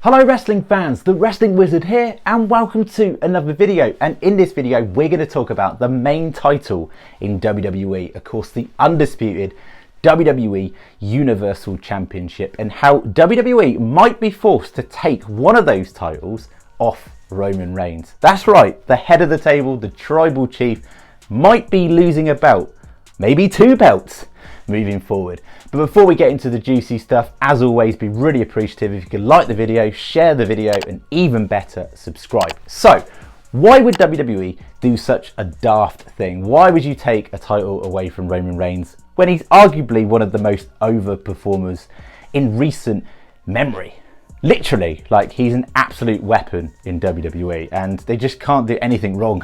Hello wrestling fans, the Wrestling Wizard here and welcome to another video. And in this video we're going to talk about the main title in WWE, of course the undisputed WWE Universal Championship, and how WWE might be forced to take one of those titles off Roman Reigns. That's right, the head of the table, the tribal chief, might be losing a belt, maybe two belts, moving forward. But before we get into the juicy stuff, as always, be really appreciative if you could like the video, share the video, and even better, subscribe. So, why would WWE do such a daft thing? Why would you take a title away from Roman Reigns when he's arguably one of the most over performers in recent memory? Literally, like, he's an absolute weapon in WWE, and they just can't do anything wrong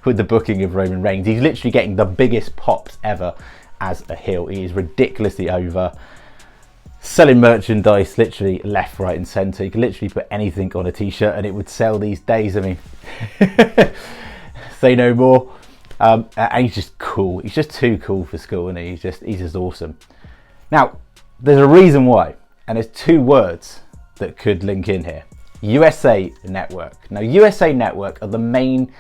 with the booking of Roman Reigns. He's literally getting the biggest pops ever as a heel. He is ridiculously over, selling merchandise literally left, right and centre. You can literally put anything on a t-shirt and it would sell these days. I mean, say no more. And he's just cool. He's just too cool for school, and he's just awesome. Now, there's a reason why, and there's two words that could link in here. USA Network. Now, USA Network are the main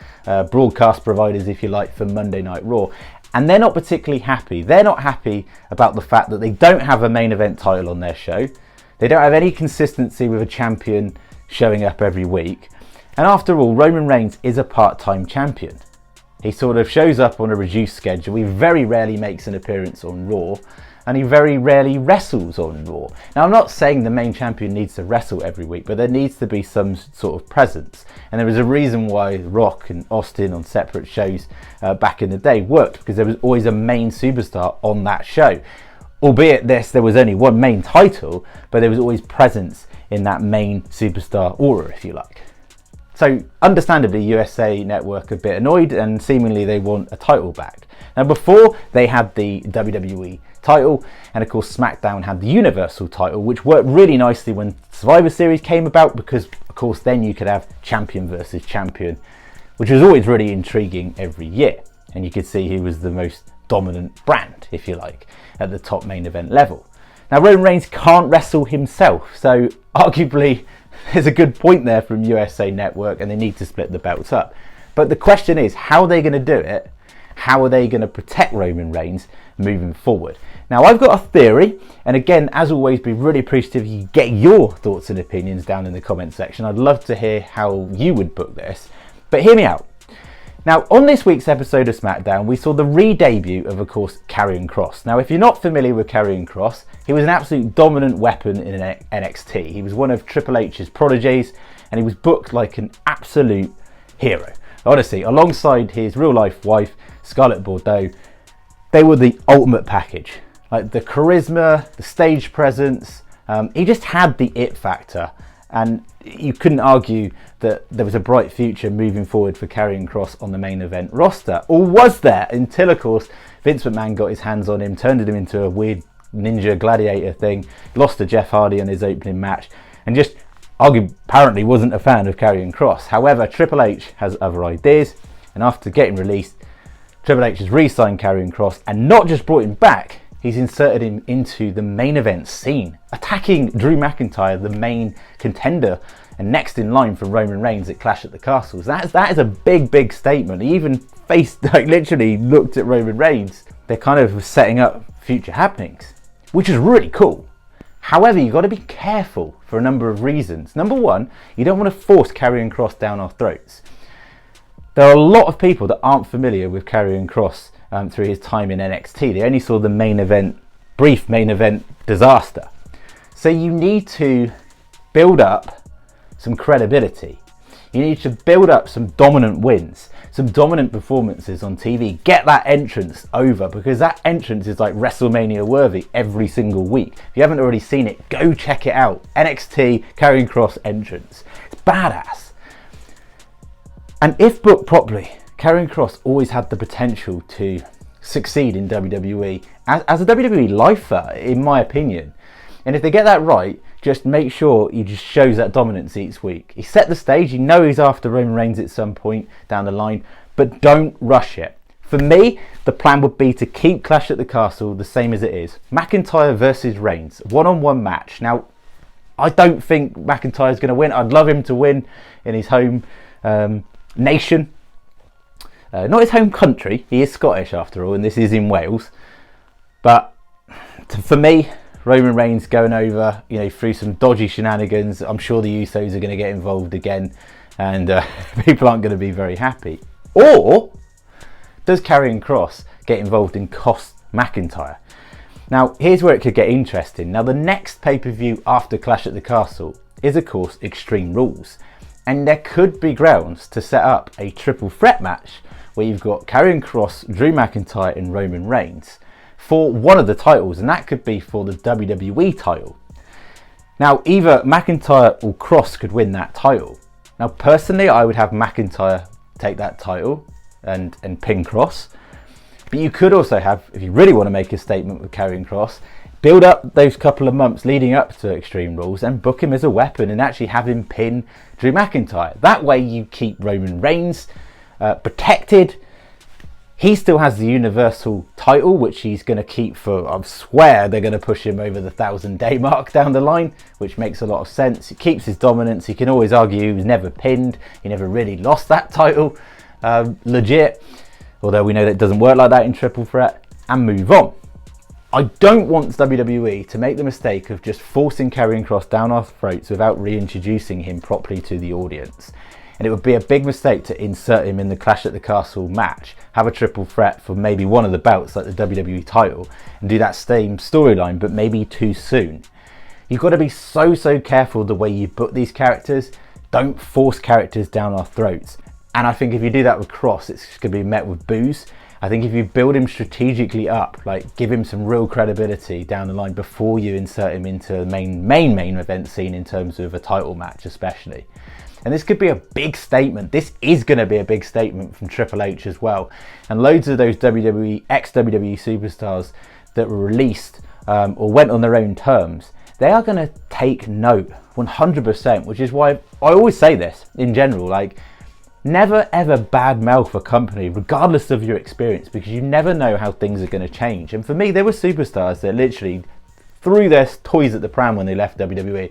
broadcast providers, if you like, for Monday Night Raw. And they're not particularly happy. They're not happy about the fact that they don't have a main event title on their show. They don't have any consistency with a champion showing up every week. And after all, Roman Reigns is a part-time champion. He sort of shows up on a reduced schedule. He very rarely makes an appearance on Raw. And he very rarely wrestles on Raw. Now, I'm not saying the main champion needs to wrestle every week, but there needs to be some sort of presence. And there was a reason why Rock and Austin on separate shows back in the day worked, because there was always a main superstar on that show. Albeit there was only one main title, but there was always presence in that main superstar aura, if you like. So, understandably, USA Network are a bit annoyed, and seemingly they want a title back. Now, before, they had the WWE title, and of course SmackDown had the Universal title, which worked really nicely when Survivor Series came about, because of course then you could have champion versus champion, which was always really intriguing every year, and you could see who was the most dominant brand, if you like, at the top main event level. Now, Roman Reigns can't wrestle himself, so arguably there's a good point there from USA Network, and they need to split the belts up. But the question is, how are they going to do it? How are they going to protect Roman Reigns moving forward? Now, I've got a theory, and again, as always, be really appreciative if you get your thoughts and opinions down in the comment section. I'd love to hear how you would book this, but hear me out. Now, on this week's episode of SmackDown, we saw the re-debut of course, Karrion Kross. Now, if you're not familiar with Karrion Kross, he was an absolute dominant weapon in NXT. He was one of Triple H's prodigies, and he was booked like an absolute hero. Honestly, alongside his real-life wife, Scarlett Bordeaux, they were the ultimate package. Like, the charisma, the stage presence, he just had the it factor, and you couldn't argue that there was a bright future moving forward for Karrion Kross on the main event roster. Or was there? Until, of course, Vince McMahon got his hands on him, turned him into a weird ninja gladiator thing, lost to Jeff Hardy in his opening match, and just apparently wasn't a fan of Karrion Kross. However, Triple H has other ideas, and after getting released, Triple H has re-signed Karrion Kross, and not just brought him back, he's inserted him into the main event scene, attacking Drew McIntyre, the main contender and next in line for Roman Reigns at Clash at the Castles. That is a big statement. He even literally looked at Roman Reigns. They're kind of setting up future happenings, which is really cool. However, you've got to be careful for a number of reasons. Number one, you don't want to force Karrion Kross down our throats. There are a lot of people that aren't familiar with Karrion Kross through his time in NXT. They only saw the brief main event disaster. So you need to build up some credibility. You need to build up some dominant wins, some dominant performances on TV. Get that entrance over, because that entrance is like WrestleMania worthy every single week. If you haven't already seen it, go check it out. NXT Karrion Kross entrance. It's badass. And if booked properly, Karrion Kross always had the potential to succeed in WWE as a WWE lifer, in my opinion. And if they get that right, just make sure he just shows that dominance each week. He set the stage, you know he's after Roman Reigns at some point down the line, but don't rush it. For me, the plan would be to keep Clash at the Castle the same as it is. McIntyre versus Reigns, one-on-one match. Now, I don't think McIntyre's going to win. I'd love him to win in his home nation. Not his home country. He is Scottish after all, and this is in Wales. But for me, Roman Reigns going over, through some dodgy shenanigans. I'm sure the Usos are going to get involved again, and people aren't going to be very happy. Or does Karrion Kross get involved and cost McIntyre? Now, here's where it could get interesting. Now, the next pay-per-view after Clash at the Castle is, of course, Extreme Rules. And there could be grounds to set up a triple threat match where you've got Karrion Kross, Drew McIntyre and Roman Reigns for one of the titles, and that could be for the WWE title. Now, either McIntyre or Kross could win that title. Now, personally, I would have McIntyre take that title and pin Kross. But you could also have, if you really want to make a statement with Karrion Kross, build up those couple of months leading up to Extreme Rules and book him as a weapon and actually have him pin Drew McIntyre. That way you keep Roman Reigns protected. He still has the Universal title, which he's going to keep for, I swear they're going to push him over the 1,000-day mark down the line, which makes a lot of sense. He keeps his dominance. He can always argue he was never pinned. He never really lost that title. Legit. Although we know that it doesn't work like that in Triple Threat, and move on. I don't want WWE to make the mistake of just forcing Karrion Kross down our throats without reintroducing him properly to the audience. And it would be a big mistake to insert him in the Clash at the Castle match, have a triple threat for maybe one of the belts like the WWE title, and do that same storyline, but maybe too soon. You've got to be so careful the way you book these characters. Don't force characters down our throats. And I think if you do that with Kross, it's going to be met with boos. I think if you build him strategically up, like give him some real credibility down the line before you insert him into the main event scene in terms of a title match especially. And this could be a big statement. This is going to be a big statement from Triple H as well. And loads of those ex-WWE superstars that were released or went on their own terms, they are going to take note 100%, which is why I always say this in general, like, never ever badmouth a company regardless of your experience, because you never know how things are going to change. And for me, there were superstars that literally threw their toys at the pram when they left WWE,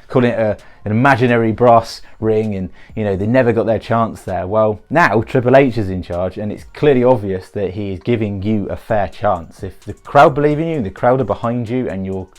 calling it an imaginary brass ring, and they never got their chance there. Well, now Triple H is in charge, and it's clearly obvious that he is giving you a fair chance. If the crowd believe in you, the crowd are behind you, and you're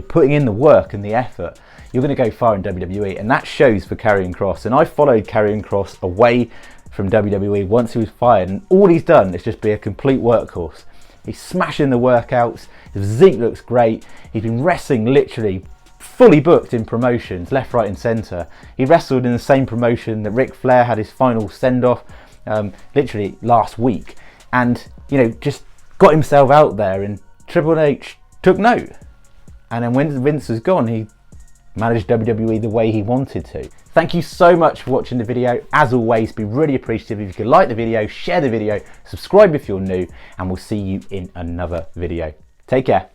putting in the work and the effort, you're going to go far in WWE, and that shows for Karrion Kross. And I followed Karrion Kross away from WWE once he was fired, and all he's done is just be a complete workhorse. He's smashing the workouts, his physique looks great, he's been wrestling literally fully booked in promotions, left, right and centre. He wrestled in the same promotion that Ric Flair had his final send-off literally last week, and just got himself out there, and Triple H took note. And then when Vince was gone, he managed WWE the way he wanted to. Thank you so much for watching the video. As always, be really appreciative if you could like the video, share the video, subscribe if you're new, and we'll see you in another video. Take care.